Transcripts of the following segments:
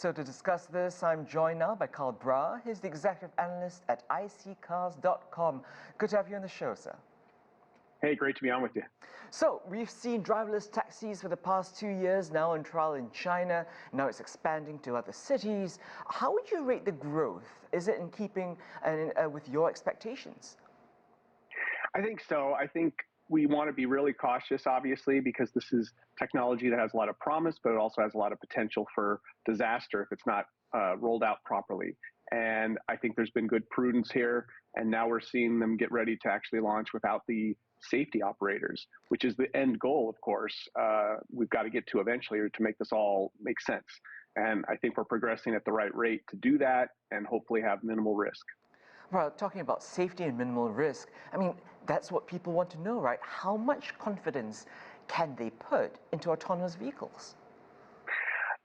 So to discuss this, I'm joined now by Karl Brauer. He's the executive analyst at iccars.com. Good to have you on the show, sir. Hey, great to be on with you. So we've seen driverless taxis for the past 2 years now on trial in China. Now it's expanding to other cities. How would you rate the growth? Is it in keeping with your expectations? I think so. I think we want to be really cautious, obviously, because this is technology that has a lot of promise, but it also has a lot of potential for disaster if it's not rolled out properly. And I think there's been good prudence here, and now we're seeing them get ready to actually launch without the safety operators, which is the end goal, of course, we've got to get to eventually to make this all make sense. And I think we're progressing at the right rate to do that and hopefully have minimal risk. Well, talking about safety and minimal risk, I mean, that's what people want to know, right? How much confidence can they put into autonomous vehicles?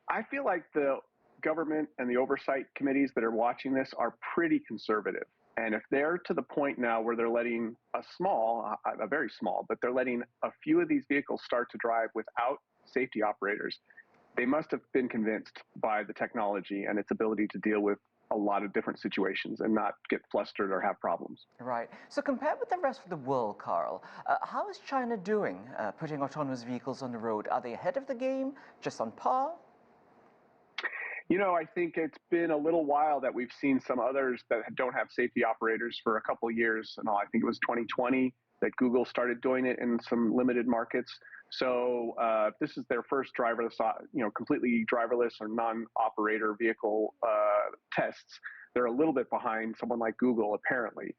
I feel like the government and the oversight committees that are watching this are pretty conservative. And if they're to the point now where they're letting a very small, but they're letting a few of these vehicles start to drive without safety operators, they must have been convinced by the technology and its ability to deal with a lot of different situations and not get flustered or have problems. Right. So compared with the rest of the world, Karl, how is China doing putting autonomous vehicles on the road? Are they ahead of the game, just on par? You know, I think it's been a little while that we've seen some others that don't have safety operators for a couple of years. And I think it was 2020 that Google started doing it in some limited markets. So this is their first driverless, completely driverless or non-operator vehicle tests. They're a little bit behind someone like Google, apparently.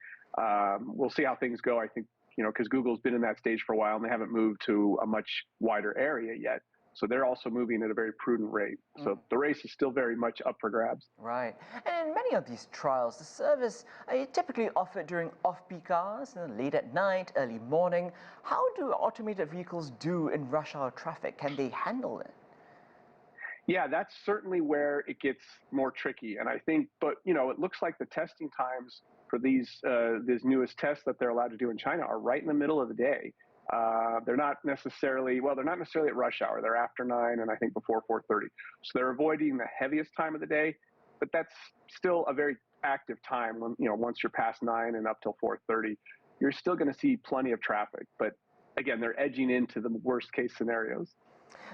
We'll see how things go. I think, because Google's been in that stage for a while and they haven't moved to a much wider area yet. So they're also moving at a very prudent rate. So the race is still very much up for grabs. Right. And in many of these trials, the service typically offered during off-peak hours, late at night, early morning. How do automated vehicles do in rush hour traffic? Can they handle it? Yeah, that's certainly where it gets more tricky. And I think, but it looks like the testing times for these newest tests that they're allowed to do in China are right in the middle of the day. They're not necessarily at rush hour. They're after 9 and I think before 4:30. So they're avoiding the heaviest time of the day, but that's still a very active time when, once you're past 9 and up till 4:30, you're still going to see plenty of traffic. But again, they're edging into the worst case scenarios.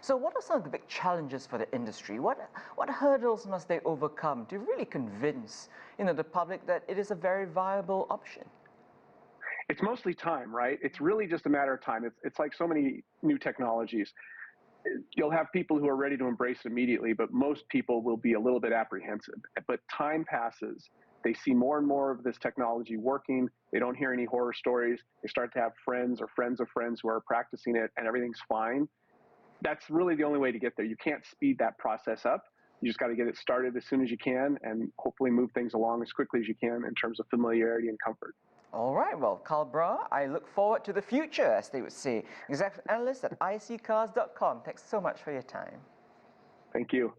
So what are some of the big challenges for the industry? What hurdles must they overcome to really convince, the public that it is a very viable option? It's mostly time, right? It's really just a matter of time. It's like so many new technologies. You'll have people who are ready to embrace it immediately, but most people will be a little bit apprehensive. But time passes. They see more and more of this technology working. They don't hear any horror stories. They start to have friends or friends of friends who are practicing it and everything's fine. That's really the only way to get there. You can't speed that process up. You just got to get it started as soon as you can and hopefully move things along as quickly as you can in terms of familiarity and comfort. All right, well, Karl Brauer, I look forward to the future, as they would say. Executive analyst at iccars.com. Thanks so much for your time. Thank you.